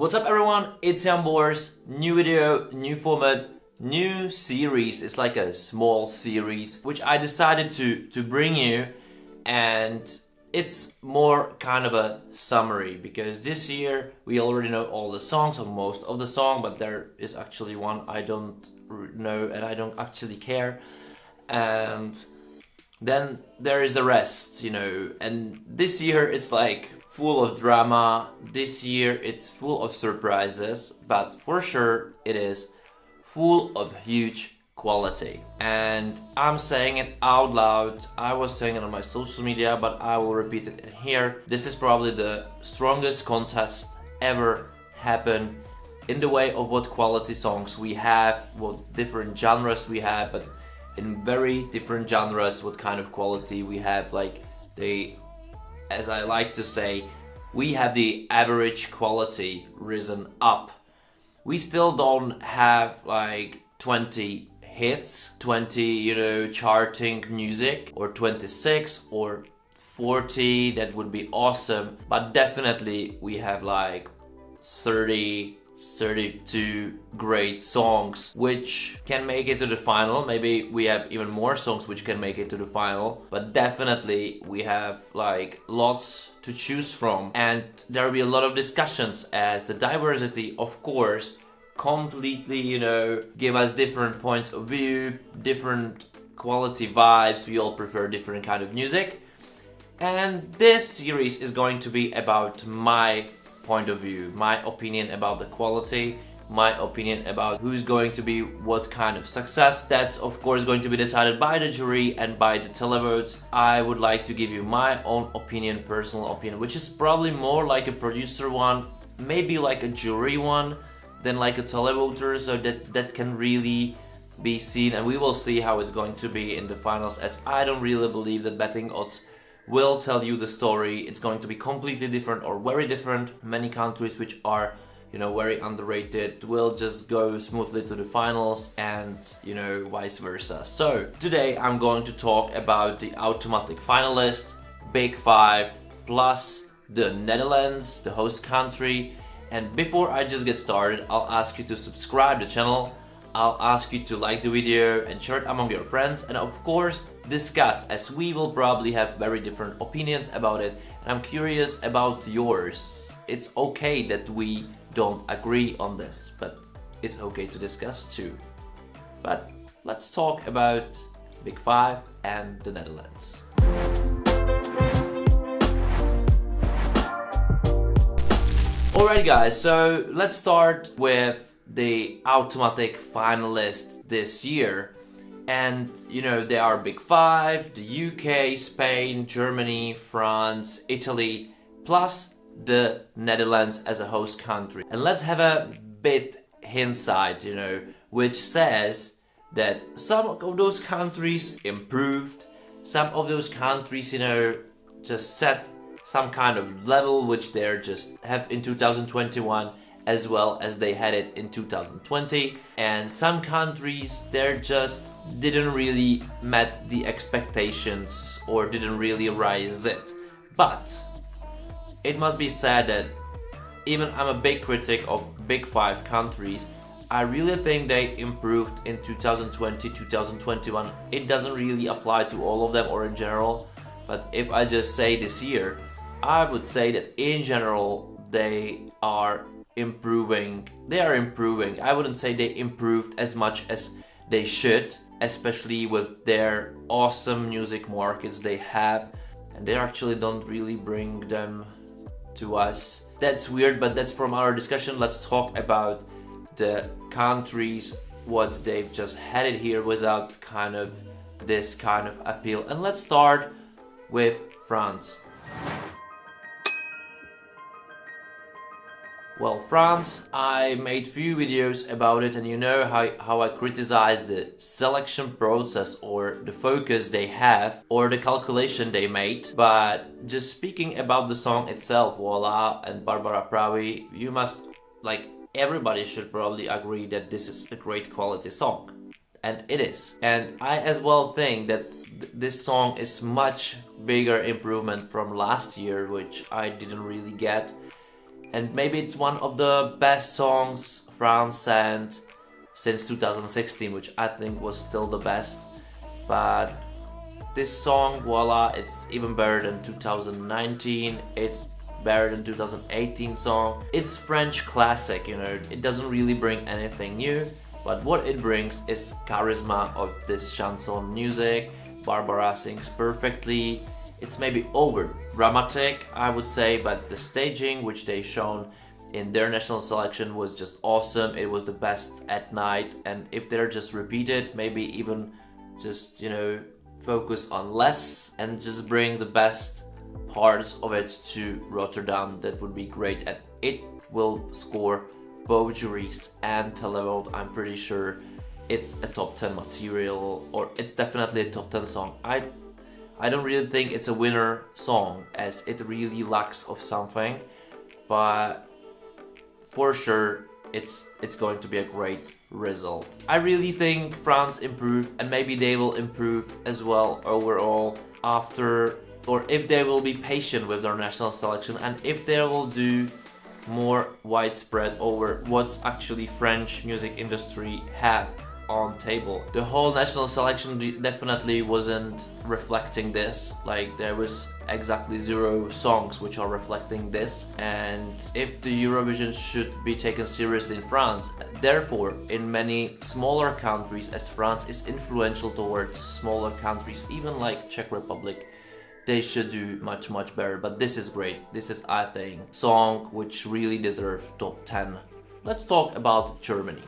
What's up everyone, it's Boris. New video, new format, new series. It's like a small series which I decided to bring you, and it's more kind of a summary because this year we already know all the songs or most of the song, but there is actually one I don't know and I don't actually care, and then there is the rest, and this year it's like full of drama. This year it's full of surprises, but for sure it is full of huge quality. And I'm saying it out loud. I was saying it on my social media, but I will repeat it in here. This is probably the strongest contest ever happen in the way of what quality songs we have, what different genres we have, but in very different genres, what kind of quality we have. Like as I like to say, we have the average quality risen up. We still don't have like 20 hits, 20, charting music, or 26 or 40, that would be awesome. But definitely we have like 30, 32 great songs which can make it to the final. Maybe we have even more songs which can make it to the final, but definitely we have like lots to choose from, and there will be a lot of discussions as the diversity, of course, completely, give us different points of view, different quality vibes. We all prefer different kind of music, and this series is going to be about my point of view, my opinion about the quality, my opinion about who's going to be what kind of success. That's of course going to be decided by the jury and by the televotes. I would like to give you my own opinion, personal opinion, which is probably more like a producer one, maybe like a jury one, than like a televoter, so that can really be seen, and we will see how it's going to be in the finals, as I don't really believe that betting odds will tell you the story. It's going to be completely different or very different. Many countries which are, very underrated will just go smoothly to the finals, and, vice versa. So today I'm going to talk about the automatic finalist, Big Five, plus the Netherlands, the host country. And before I just get started, I'll ask you to subscribe to the channel. I'll ask you to like the video and share it among your friends, and of course discuss, as we will probably have very different opinions about it, and I'm curious about yours. It's okay that we don't agree on this, but it's okay to discuss too. But let's talk about Big Five and the Netherlands. Alright guys, so let's start with the automatic finalist this year. And they are Big Five: the UK, Spain, Germany, France, Italy, plus the Netherlands as a host country. And let's have a bit hindsight, which says that some of those countries improved, some of those countries, just set some kind of level which they're just have in 2021 as well as they had it in 2020, and some countries they're just didn't really met the expectations or didn't really rise it. But it must be said that even I'm a big critic of Big Five countries, I really think they improved in 2020, 2021. It doesn't really apply to all of them or in general, but if I just say this year, I would say that in general they are improving. They are improving. I wouldn't say they improved as much as they should, especially with their awesome music markets they have, and they actually don't really bring them to us. That's weird, but that's from our discussion. Let's talk about the countries, what they've just had it here without this kind of appeal. And let's start with France. Well, France, I made few videos about it, and how I criticize the selection process or the focus they have or the calculation they made. But just speaking about the song itself, Voila and Barbara Pravi, everybody should probably agree that this is a great quality song. And it is. And I as well think that this song is much bigger improvement from last year, which I didn't really get. and maybe it's one of the best songs France sent since 2016, which I think was still the best. But this song, voila, it's even better than 2019. It's better than 2018 song. It's French classic, you know, it doesn't really bring anything new, but what it brings is charisma of this chanson music. Barbara sings perfectly. It's maybe over dramatic, I would say, but the staging which they shown in their national selection was just awesome. It was the best at night, and if they're just repeated, maybe even just, you know, focus on less and just bring the best parts of it to Rotterdam, that would be great. And it will score both juries and televote. I'm pretty sure it's a top 10 material, or it's definitely a top 10 song. I don't really think it's a winner song, as it really lacks of something, but for sure it's going to be a great result. I really think France improved, and maybe they will improve as well overall after, or if they will be patient with their national selection, and if they will do more widespread over what's actually French music industry have on table. The whole national selection definitely wasn't reflecting this. Like, there was exactly 0 songs which are reflecting this, and if the Eurovision should be taken seriously in France, therefore in many smaller countries, as France is influential towards smaller countries, even like Czech Republic, they should do much better. But this is great. This is, I think, song which really deserve top 10. Let's talk about Germany.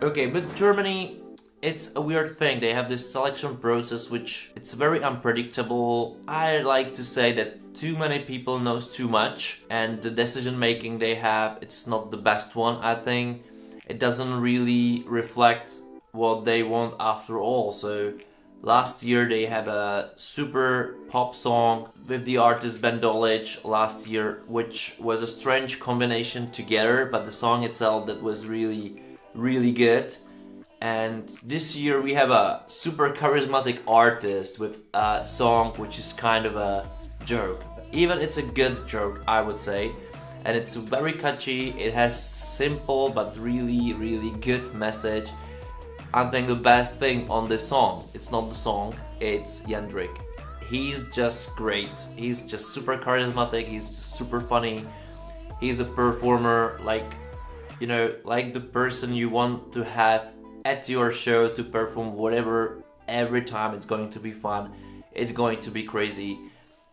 Okay, but Germany, it's a weird thing. They have this selection process which it's very unpredictable. I like to say that too many people knows too much, and the decision making they have, it's not the best one. I think it doesn't really reflect what they want after all. So last year they had a super pop song with the artist Ben Dolic last year, which was a strange combination together, but the song itself, that was really good. And this year we have a super charismatic artist with a song which is kind of a joke. Even it's a good joke, I would say, and it's very catchy. It has simple but really good message. I think the best thing on this song, it's not the song, it's Jendrik. He's just great. He's just super charismatic. He's just super funny. He's a performer, like, you know, like the person you want to have at your show to perform whatever. Every time it's going to be fun, it's going to be crazy,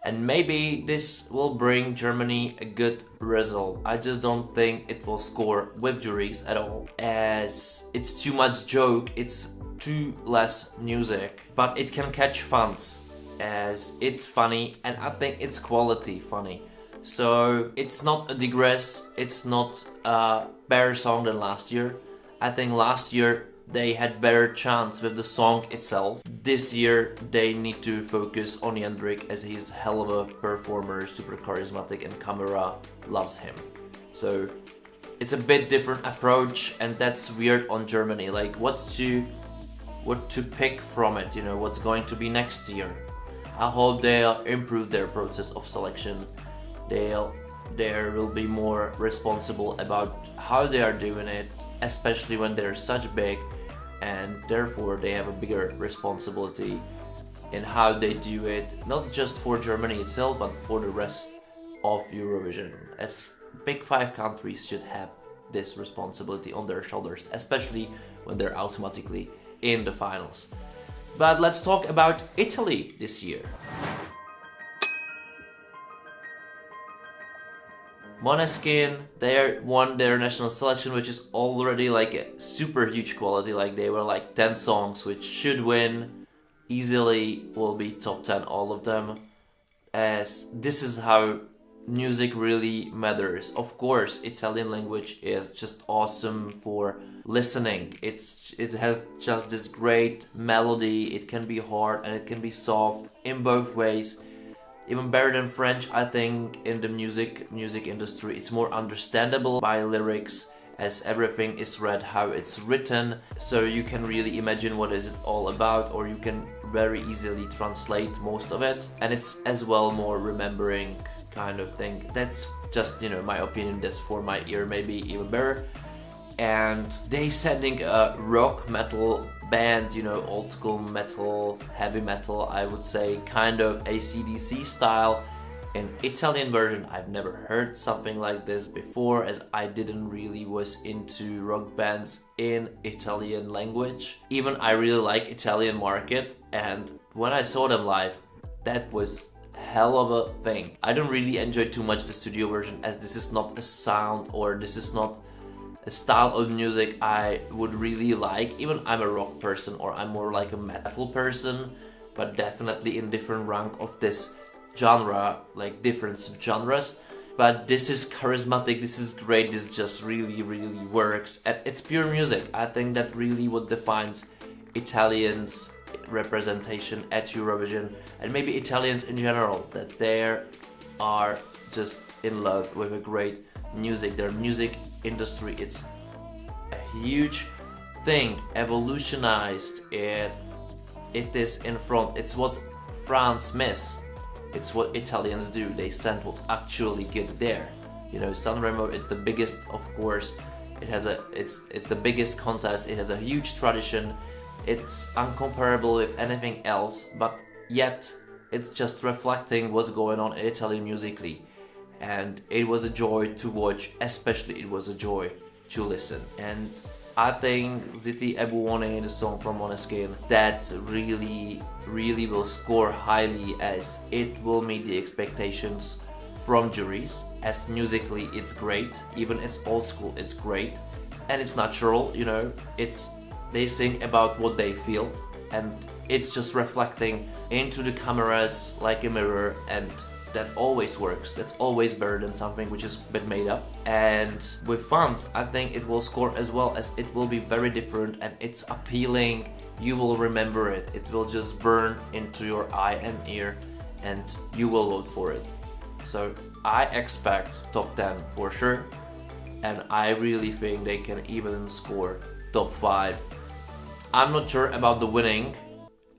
and maybe this will bring Germany a good result. I just don't think it will score with juries at all, as it's too much joke, it's too less music, but it can catch fans as it's funny, and I think it's quality funny. So it's not a digress, it's not a better song than last year. I think last year they had better chance with the song itself. This year they need to focus on Jendrik, as he's hell of a performer, super charismatic, and camera loves him. So it's a bit different approach, and that's weird on Germany. Like, what to pick from it, you know, what's going to be next year. I hope they'll improve their process of selection. They will be more responsible about how they are doing it, especially when they're such big, and therefore they have a bigger responsibility in how they do it, not just for Germany itself, but for the rest of Eurovision, as big 5 countries should have this responsibility on their shoulders, especially when they're automatically in the finals. But let's talk about Italy this year. Måneskin, they won their national selection, which is already like a super huge quality. Like, they were like 10 songs which should win easily, will be top 10 all of them, as this is how music really matters. Of course, Italian language is just awesome for listening. It has just this great melody. It can be hard and it can be soft in both ways. Even better than French, I think, in the music industry. It's more understandable by lyrics, as everything is read how it's written, so you can really imagine what is it all about, or you can very easily translate most of it, and it's as well more remembering kind of thing. That's just, you know, my opinion. That's for my ear maybe even better. And they sending a rock metal band, you know, old school metal, heavy metal, I would say, kind of AC/DC style, in Italian version. I've never heard something like this before, as I didn't really was into rock bands in Italian language. Even I really like Italian market, and when I saw them live, that was hell of a thing. I don't really enjoy too much the studio version, as this is not a sound, or this is not a style of music I would really like. Even I'm a rock person, or I'm more like a metal person, but definitely in different rank of this genre, like different subgenres. But this is charismatic, this is great, this just really works, and it's pure music. I think that really what defines Italians representation at Eurovision, and maybe Italians in general, that they are just in love with a great music. Their music industry, it's a huge thing, evolutionized, it is in front. It's what France miss, it's what Italians do. They send what's actually good there. You know, Sanremo, it's the biggest, of course, it has a it's the biggest contest, it has a huge tradition, it's uncomparable with anything else, but yet it's just reflecting what's going on in Italy musically. And it was a joy to watch, especially it was a joy to listen. And I think Ziti Ebuone, the song from Måneskin, that really will score highly, as it will meet the expectations from juries, as musically it's great, even it's old school, it's great, and it's natural, you know, they sing about what they feel, and it's just reflecting into the cameras like a mirror, and that always works. That's always better than something which is a bit made up. And with fans, I think it will score as well, as it will be very different and it's appealing. You will remember it. It will just burn into your eye and ear, and you will vote for it. So I expect top 10 for sure, and I really think they can even score top 5. I'm not sure about the winning,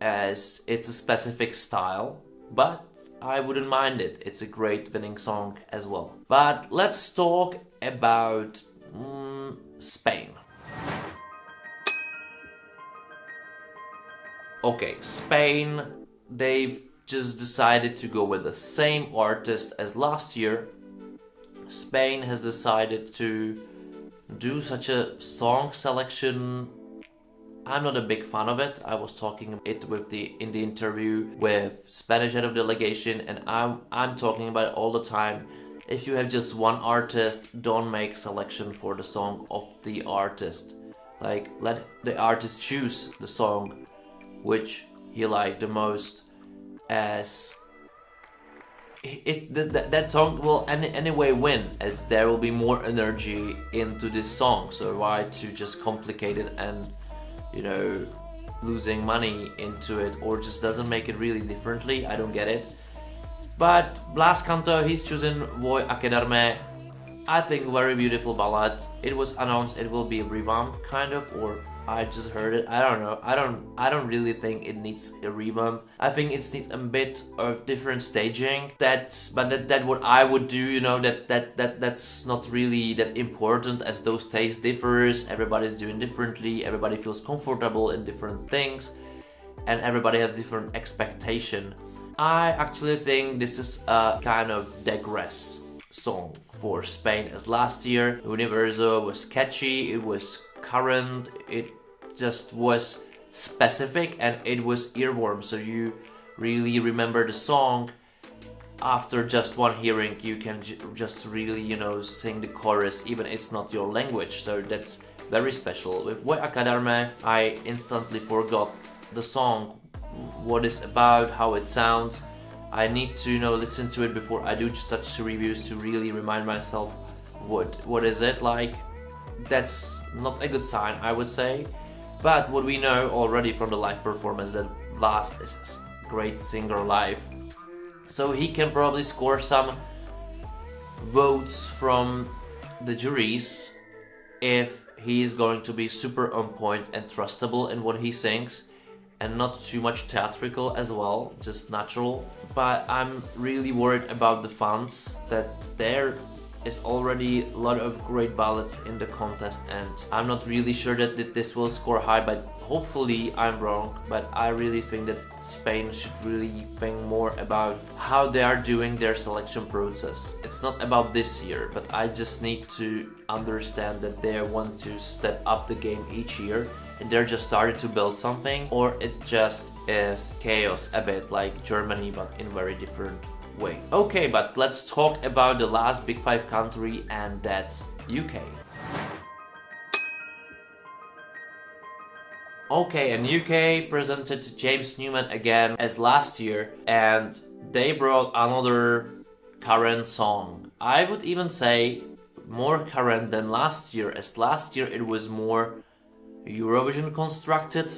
as it's a specific style, but I wouldn't mind it. It's a great winning song as well. But let's talk about Spain. Okay, Spain, they've just decided to go with the same artist as last year. Spain has decided to do such a song selection. I'm not a big fan of it. I was talking it in the interview with Spanish head of delegation, and I'm talking about it all the time. If you have just one artist, don't make selection for the song of the artist. Like, let the artist choose the song which he liked the most, as that song will anyway win, as there will be more energy into this song. So why to just complicate it and, you know, losing money into it, or just doesn't make it really differently? I don't get it. But Blas Canto, he's chosen Voi a quedarme. I think very beautiful ballad. It was announced it will be a revamp kind of, or I just heard it. I don't know. I don't really think it needs a revamp. I think it needs a bit of different staging. That what I would do, you know, that's not really that important, as those tastes differs. Everybody's doing differently. Everybody feels comfortable in different things, and everybody has different expectation. I actually think this is a kind of digress song for Spain, as last year Universo was catchy, it was current, it just was specific, and it was earworm, so you really remember the song. After just one hearing, you can just really, you know, sing the chorus, even it's not your language, so that's very special. With Voi a quedarme, I instantly forgot the song, what it's about, how it sounds. I need to, you know, listen to it before I do such reviews to really remind myself what is it like. That's not a good sign, I would say. But what we know already from the live performance, that Blas is a great singer live, so he can probably score some votes from the juries, if he is going to be super on point and trustable in what he sings and not too much theatrical as well, just natural. But I'm really worried about the fans, that there is already a lot of great ballads in the contest, and I'm not really sure that this will score high, but hopefully I'm wrong. But I really think that Spain should really think more about how they are doing their selection process. It's not about this year, but I just need to understand that they want to step up the game each year, and they're just starting to build something, or it just is chaos a bit like Germany, but in very different way. Okay, but let's talk about the last Big Five country, and that's UK. Okay, and UK presented James Newman again as last year, and they brought another current song. I would even say more current than last year, as last year it was more Eurovision constructed,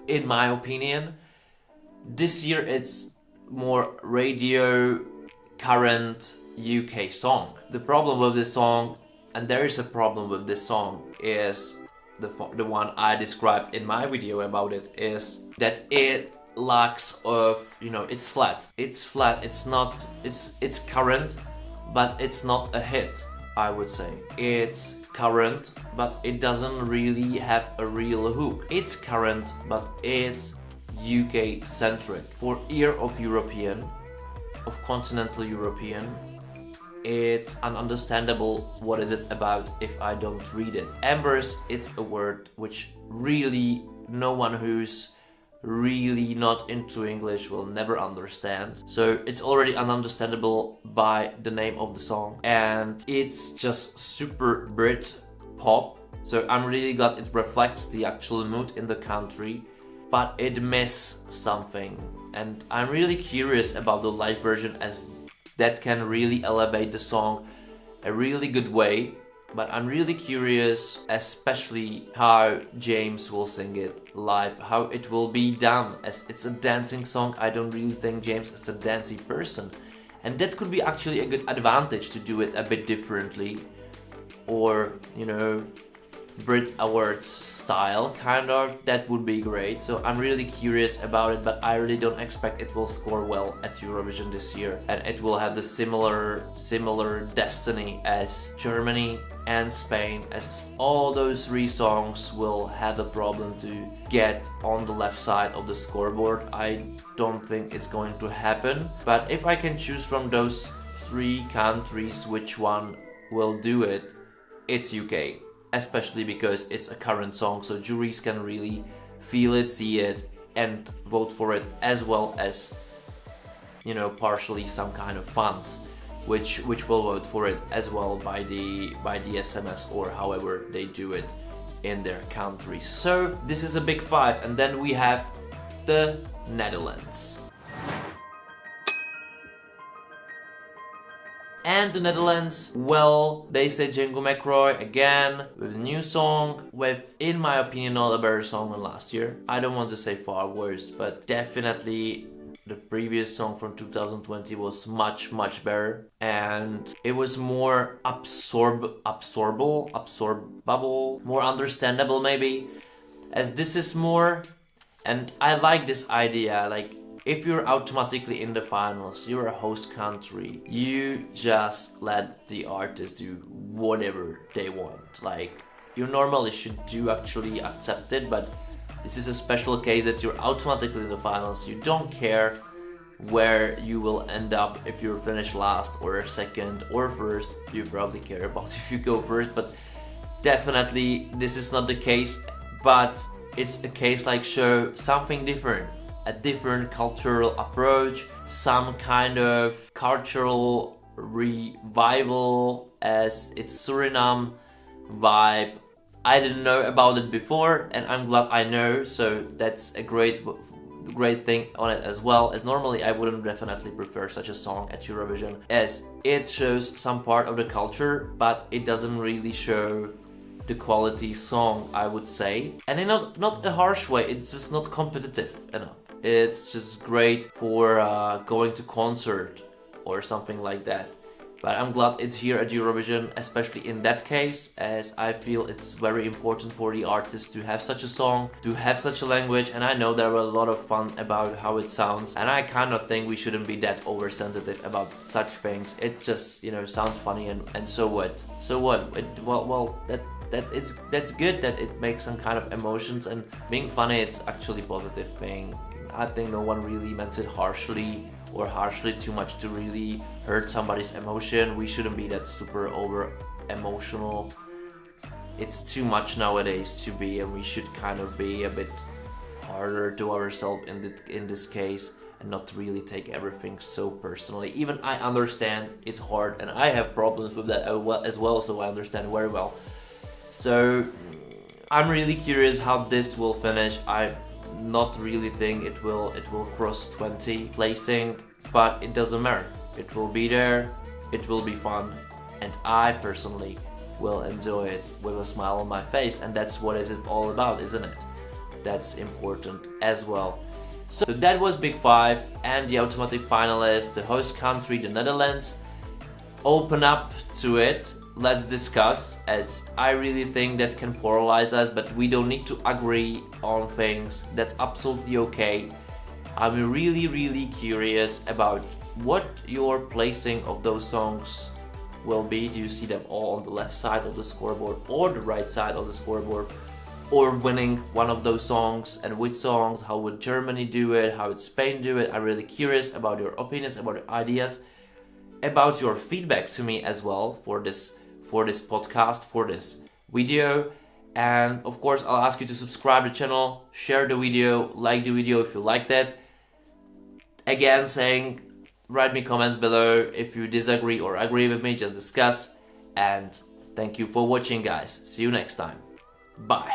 in my opinion. This year it's more radio current UK song. The problem with this song, and there is a problem with this song, is the one I described in my video about it, is that it lacks of, you know, it's flat. It's flat, it's not, it's current, but it's not a hit, I would say. It's current, but it doesn't really have a real hook. It's current, but it's UK centric. For ear of European, of continental European, it's ununderstandable what is it about if I don't read it. Embers, it's a word which really no one who's really not into English will never understand. So it's already ununderstandable by the name of the song, and it's just super Brit pop. So I'm really glad it reflects the actual mood in the country, but it missed something. And I'm really curious about the live version, as that can really elevate the song a really good way. But I'm really curious, especially how James will sing it live, how it will be done, as it's a dancing song. I don't really think James is a dancey person, and that could be actually a good advantage to do it a bit differently, or, you know, Brit Awards style, kind of. That would be great. So I'm really curious about it, but I really don't expect it will score well at Eurovision this year, and it will have the similar destiny as Germany and Spain, as all those three songs will have a problem to get on the left side of the scoreboard. I don't think it's going to happen, but if I can choose from those three countries which one will do it, it's UK. Especially because it's a current song, so juries can really feel it, see it, and vote for it, as well as, you know, partially some kind of fans which will vote for it as well by the SMS, or however they do it in their countries. So this is a big five, and then we have the Netherlands. And the Netherlands, well, they say Django McRoy again with a new song, with, in my opinion, not a better song than last year. I don't want to say far worse, but definitely the previous song from 2020 was much better, and it was more absorbable, more understandable maybe, as this is more, and I like this idea, like, if you're automatically in the finals, you're a host country, you just let the artist do whatever they want. Like, you normally should do actually accept it, but this is a special case that you're automatically in the finals. You don't care where you will end up, if you're finished last or second or first. You probably care about if you go first, but definitely this is not the case. But it's a case like show something different. A different cultural approach, some kind of cultural revival, as it's Suriname vibe. I didn't know about it before, and I'm glad I know, so that's a great thing on it as well. As normally I wouldn't definitely prefer such a song at Eurovision, as it shows some part of the culture, but it doesn't really show the quality song, I would say. And in not a harsh way, it's just not competitive enough. It's just great for going to concert or something like that. But I'm glad it's here at Eurovision, especially in that case, as I feel it's very important for the artist to have such a song, to have such a language, and I know there were a lot of fun about how it sounds, and I kind of think we shouldn't be that oversensitive about such things. It just, you know, sounds funny, and so what? So what? That's good that it makes some kind of emotions, and being funny, it's actually a positive thing. I think no one really meant it harshly too much to really hurt somebody's emotion. We shouldn't be that super over emotional. It's too much nowadays to be, and we should kind of be a bit harder to ourselves in this case, and not really take everything so personally. Even I understand it's hard, and I have problems with that as well, so I understand very well. So I'm really curious how this will finish. I not really think it will cross 20 placing, but it doesn't matter. It will be there, it will be fun, and I personally will enjoy it with a smile on my face, and that's what it's all about, isn't it? That's important as well. So that was Big 5 and the automatic finalists, the host country, the Netherlands. Open up to it, let's discuss, as I really think that can polarize us, but we don't need to agree on things. That's absolutely okay. I'm really curious about what your placing of those songs will be. Do you see them all on the left side of the scoreboard or the right side of the scoreboard, or winning one of those songs, and which songs? How would Germany do it? How would Spain do it? I'm really curious about your opinions, about your ideas, about your feedback to me as well for this podcast, for this video. And of course, I'll ask you to subscribe to the channel, share the video, like the video if you liked it. Again, saying, write me comments below if you disagree or agree with me, just discuss. And thank you for watching, guys. See you next time. Bye.